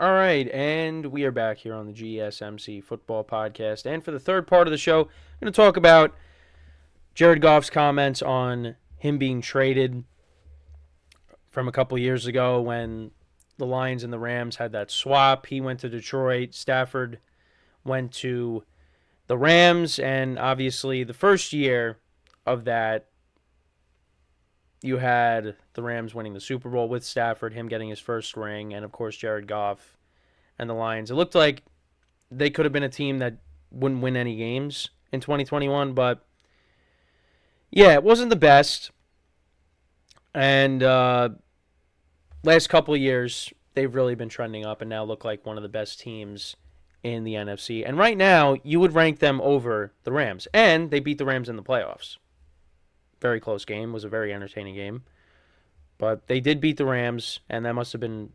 All right, and we are back here on the GSMC Football Podcast. And for the third part of the show, I'm going to talk about Jared Goff's comments on him being traded from a couple years ago when the Lions and the Rams had that swap. He went to Detroit. Stafford went to the Rams. And obviously, the first year of that, you had the Rams winning the Super Bowl with Stafford, him getting his first ring, and of course Jared Goff and the Lions. It looked like they could have been a team that wouldn't win any games in 2021, but yeah, it wasn't the best. And last couple of years, they've really been trending up and now look like one of the best teams in the NFC. And right now, you would rank them over the Rams. And they beat the Rams in the playoffs. Very close game. Was a very entertaining game. But they did beat the Rams, and that must have been...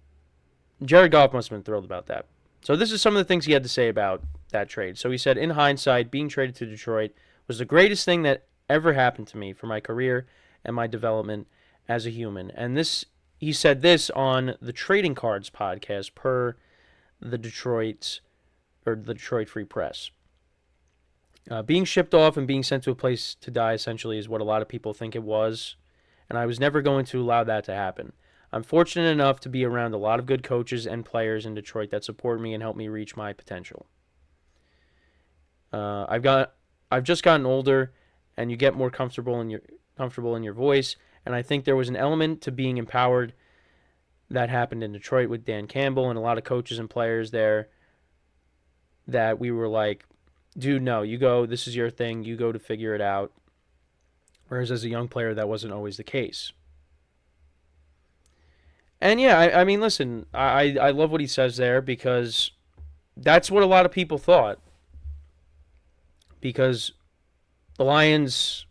Jared Goff must have been thrilled about that. So this is some of the things he had to say about that trade. So he said, in hindsight, being traded to Detroit was the greatest thing that ever happened to me for my career and my development as a human. And he said this on the Trading Cards podcast per the Detroit Free Press. Being shipped off and being sent to a place to die essentially is what a lot of people think it was, and I was never going to allow that to happen. I'm fortunate enough to be around a lot of good coaches and players in Detroit that support me and help me reach my potential. I've just gotten older, and you get more comfortable in your voice, and I think there was an element to being empowered that happened in Detroit with Dan Campbell and a lot of coaches and players there that we were like, dude, no, you go, this is your thing, you go to figure it out. Whereas as a young player, that wasn't always the case. And yeah, I mean, listen, I love what he says there because that's what a lot of people thought. Because the Lions,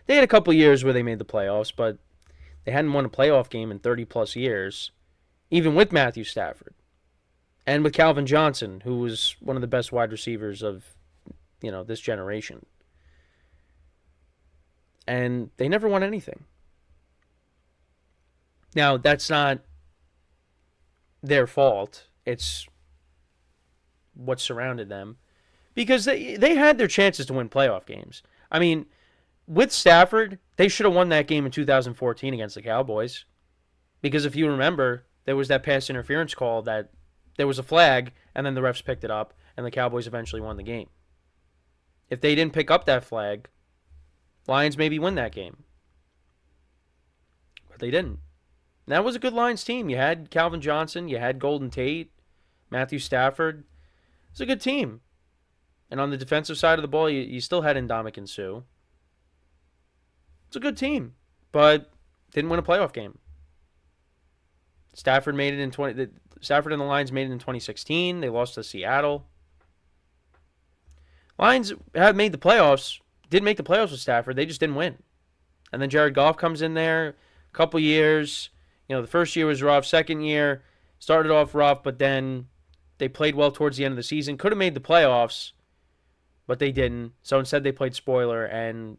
they had a couple years where they made the playoffs, but they hadn't won a playoff game in 30 plus years, even with Matthew Stafford. And with Calvin Johnson, who was one of the best wide receivers of, this generation. And they never won anything. Now, that's not their fault. It's what surrounded them. Because they had their chances to win playoff games. I mean, with Stafford, they should have won that game in 2014 against the Cowboys. Because if you remember, there was that pass interference call that there was a flag, and then the refs picked it up, and the Cowboys eventually won the game. If they didn't pick up that flag, Lions maybe win that game. But they didn't. And that was a good Lions team. You had Calvin Johnson, you had Golden Tate, Matthew Stafford. It's a good team. And on the defensive side of the ball, you still had Ndamukong Suh. It's a good team, but didn't win a playoff game. Stafford and the Lions made it in 2016. They lost to Seattle. Lions have made the playoffs. Did make the playoffs with Stafford. They just didn't win. And then Jared Goff comes in there, a couple years. The first year was rough. Second year started off rough, but then they played well towards the end of the season. Could have made the playoffs, but they didn't. So instead they played spoiler and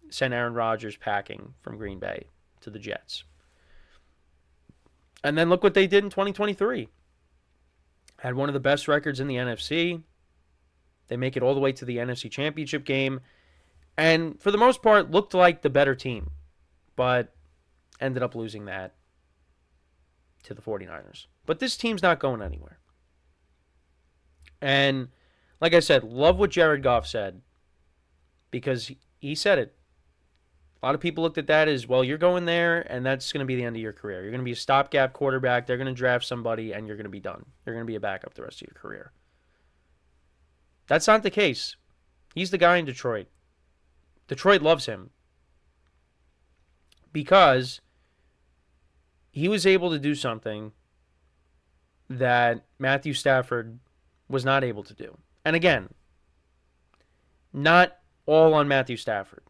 sent Aaron Rodgers packing from Green Bay to the Jets. And then look what they did in 2023. Had one of the best records in the NFC. They make it all the way to the NFC Championship game. And for the most part, looked like the better team. But ended up losing that to the 49ers. But this team's not going anywhere. And like I said, love what Jared Goff said. Because he said it. A lot of people looked at that as, well, you're going there, and that's going to be the end of your career. You're going to be a stopgap quarterback. They're going to draft somebody, and you're going to be done. You're going to be a backup the rest of your career. That's not the case. He's the guy in Detroit. Detroit loves him because he was able to do something that Matthew Stafford was not able to do. And again, not all on Matthew Stafford.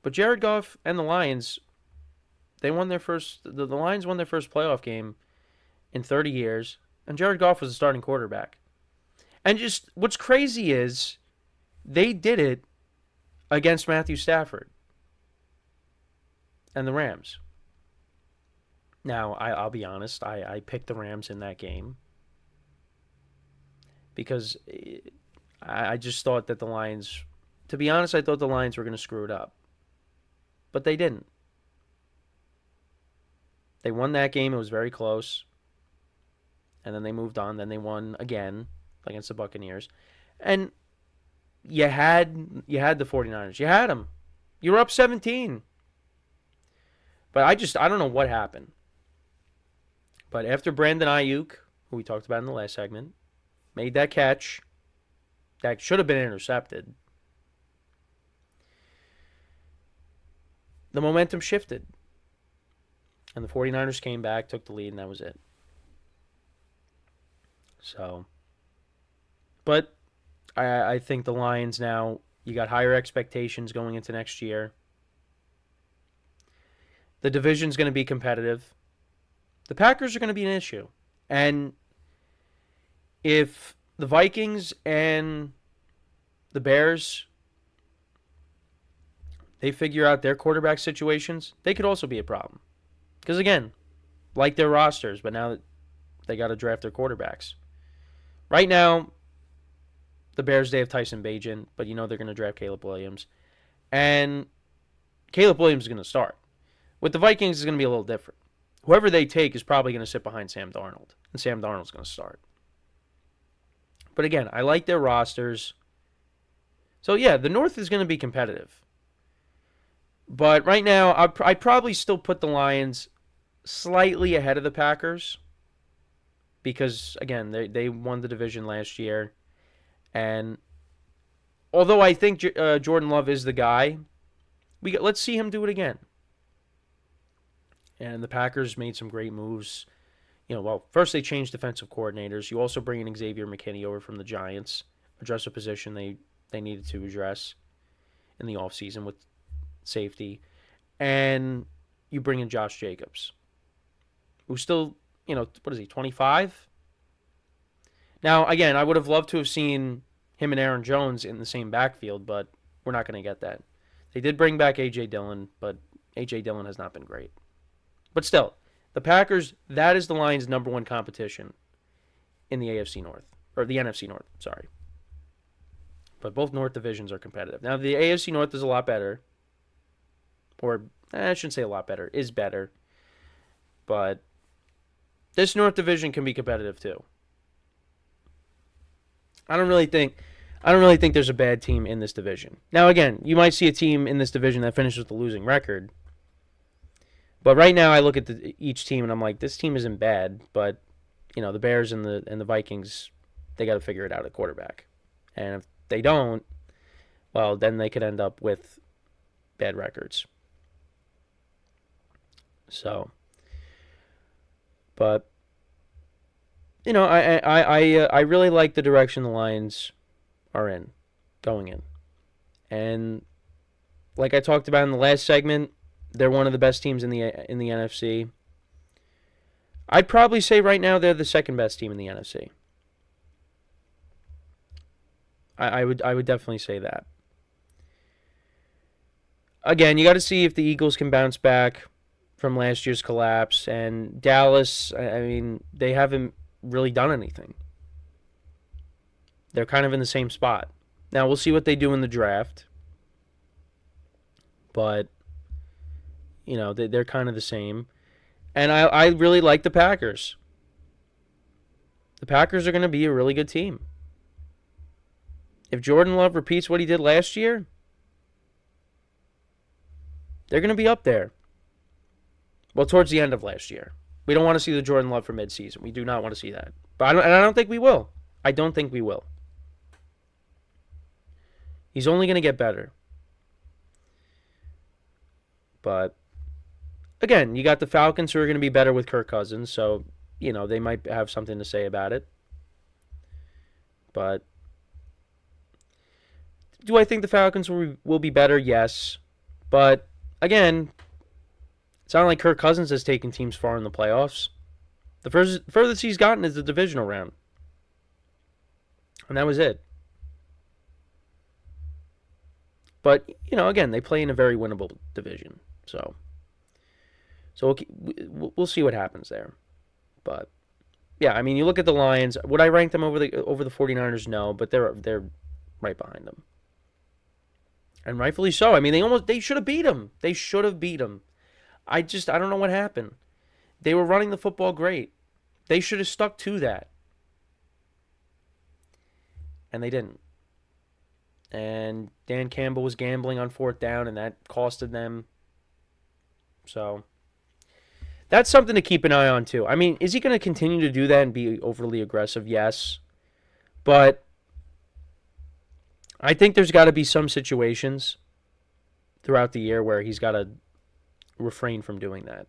But Jared Goff and the Lions, the Lions won their first playoff game in 30 years, and Jared Goff was the starting quarterback. And just what's crazy is they did it against Matthew Stafford and the Rams. Now, I'll be honest, I picked the Rams in that game because I just thought that the Lions, to be honest, I thought the Lions were going to screw it up. But they didn't. They won that game. It was very close. And then they moved on. Then they won again against the Buccaneers. And you had the 49ers. You had them. You were up 17. But I don't know what happened. But after Brandon Ayuk, who we talked about in the last segment, made that catch that should have been intercepted, the momentum shifted. And the 49ers came back, took the lead, and that was it. So, but I think the Lions now, you got higher expectations going into next year. The division's going to be competitive. The Packers are going to be an issue. And if the Vikings and the Bears, they figure out their quarterback situations, they could also be a problem. Because again, like their rosters, but now that they got to draft their quarterbacks. Right now, the Bears, they have Tyson Bagent, but you know they're going to draft Caleb Williams. And Caleb Williams is going to start. With the Vikings, it's going to be a little different. Whoever they take is probably going to sit behind Sam Darnold, and Sam Darnold's going to start. But again, I like their rosters. So yeah, the North is going to be competitive. But right now, I'd probably still put the Lions slightly ahead of the Packers. Because, again, they won the division last year. And although I think Jordan Love is the guy, let's see him do it again. And the Packers made some great moves. First they changed defensive coordinators. You also bring in Xavier McKinney over from the Giants, address a position they needed to address in the offseason with safety. And you bring in Josh Jacobs, who's still, what is he, 25? Now, again, I would have loved to have seen him and Aaron Jones in the same backfield, but we're not going to get that. They did bring back A.J. Dillon, but A.J. Dillon has not been great. But still, the Packers, that is the Lions' number one competition in the AFC North, or the NFC North, sorry. But both North divisions are competitive. Now, the AFC North is a lot better, or I shouldn't say a lot better, is better, but this North division can be competitive too. I don't really think there's a bad team in this division. Now, again, you might see a team in this division that finishes with a losing record. But right now, I look at each team and I'm like, this team isn't bad. But the Bears and the Vikings, they got to figure it out at quarterback. And if they don't, well, then they could end up with bad records. So, but I really like the direction the Lions are going in. And like I talked about in the last segment, they're one of the best teams in the NFC. I'd probably say right now they're the second best team in the NFC. I would definitely say that. Again, you got to see if the Eagles can bounce back from last year's collapse. And Dallas, I mean, they haven't really done anything. They're kind of in the same spot. Now, we'll see what they do in the draft. But, they're kind of the same. And I really like the Packers. The Packers are going to be a really good team. If Jordan Love repeats what he did last year, they're going to be up there. Well, towards the end of last year. We don't want to see the Jordan Love for midseason. We do not want to see that. But I don't think we will. I don't think we will. He's only going to get better. But, again, you got the Falcons who are going to be better with Kirk Cousins. So, they might have something to say about it. But, do I think the Falcons will be better? Yes. But, again, it's not like Kirk Cousins has taken teams far in the playoffs. The furthest he's gotten is the divisional round. And that was it. But, again, they play in a very winnable division. So, So we'll see what happens there. But yeah, I mean, you look at the Lions. Would I rank them over the 49ers? No, but they're right behind them, and rightfully so. I mean, they should have beat them. They should have beat them. I don't know what happened. They were running the football great. They should have stuck to that, and they didn't. And Dan Campbell was gambling on fourth down, and that costed them. So that's something to keep an eye on, too. I mean, is he going to continue to do that and be overly aggressive? Yes. But I think there's got to be some situations throughout the year where he's got to refrain from doing that.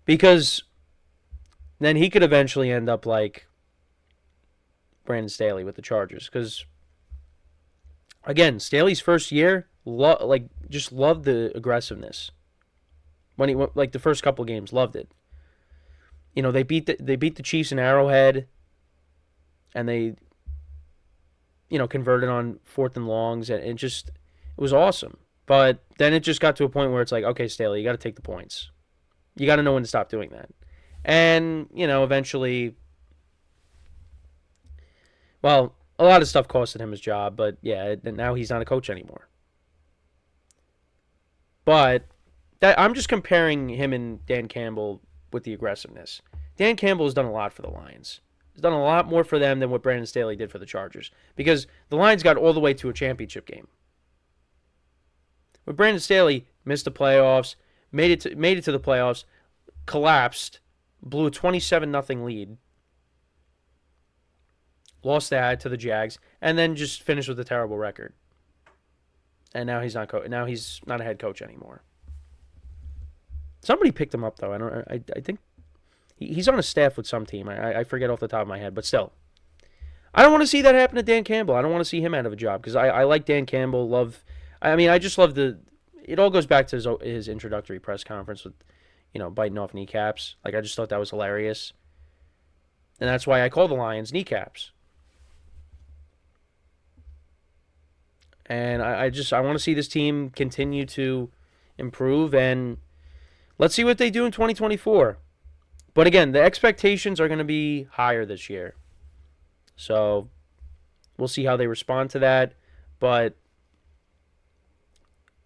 Because then he could eventually end up like Brandon Staley with the Chargers. Because, again, Staley's first year, just loved the aggressiveness. When he went, the first couple games, loved it. You know, they beat the Chiefs in Arrowhead, and they, converted on fourth and longs, and it was awesome. But then it just got to a point where it's like, okay, Staley, you got to take the points. You got to know when to stop doing that. And, eventually, well, a lot of stuff costed him his job, but yeah, now he's not a coach anymore. But I'm just comparing him and Dan Campbell with the aggressiveness. Dan Campbell has done a lot for the Lions. He's done a lot more for them than what Brandon Staley did for the Chargers, because the Lions got all the way to a championship game. But Brandon Staley missed the playoffs, made it to the playoffs, collapsed, blew a 27-0 lead, lost that to the Jags, and then just finished with a terrible record. And now he's not a head coach anymore. Somebody picked him up though. I think he's on a staff with some team. I forget off the top of my head, but still, I don't want to see that happen to Dan Campbell. I don't want to see him out of a job, because I like Dan Campbell. I just love it all goes back to his introductory press conference with, biting off kneecaps. I just thought that was hilarious. And that's why I call the Lions kneecaps. And I want to see this team continue to improve, and let's see what they do in 2024. But again, the expectations are going to be higher this year. So we'll see how they respond to that. But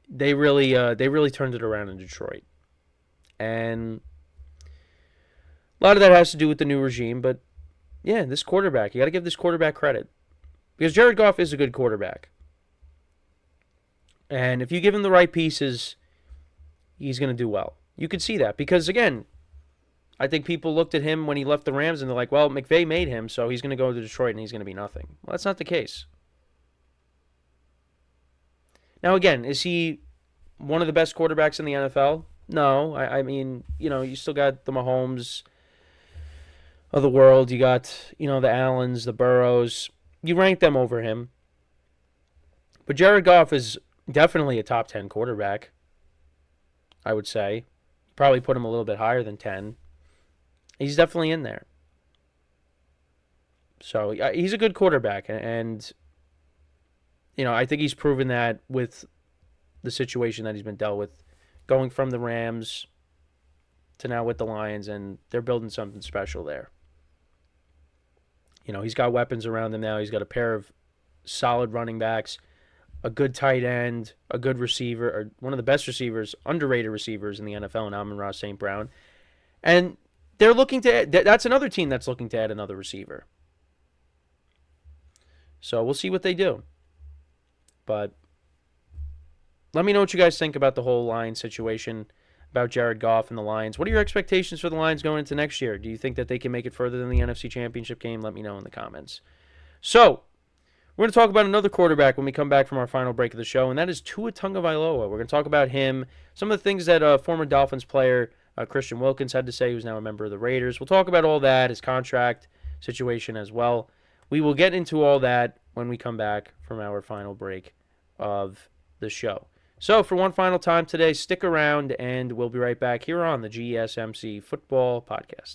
they really turned it around in Detroit. And a lot of that has to do with the new regime. But yeah, this quarterback, you got to give this quarterback credit, because Jared Goff is a good quarterback. And if you give him the right pieces, he's going to do well. You could see that, because, again, I think people looked at him when he left the Rams and they're like, well, McVay made him, so he's going to go to Detroit and he's going to be nothing. Well, that's not the case. Now, again, is he one of the best quarterbacks in the NFL? No. I mean, you still got the Mahomes of the world. You got, the Allens, the Burrows. You rank them over him. But Jared Goff is definitely a top 10 quarterback, I would say. Probably put him a little bit higher than 10. He's definitely in there. So he's a good quarterback, and I think he's proven that with the situation that he's been dealt with, going from the Rams to now with the Lions, and they're building something special there. He's got weapons around him now. He's got a pair of solid running backs, a good tight end, a good receiver, or one of the best receivers, underrated receivers in the NFL, and Amon-Ra St. Brown. And they're looking to add, that's another team that's looking to add another receiver. So we'll see what they do. But let me know what you guys think about the whole Lions situation, about Jared Goff and the Lions. What are your expectations for the Lions going into next year? Do you think that they can make it further than the NFC Championship game? Let me know in the comments. So we're going to talk about another quarterback when we come back from our final break of the show, and that is Tua Tagovailoa. We're going to talk about him, some of the things that former Dolphins player Christian Wilkins had to say, who's now a member of the Raiders. We'll talk about all that, his contract situation as well. We will get into all that when we come back from our final break of the show. So for one final time today, stick around, and we'll be right back here on the GSMC Football Podcast.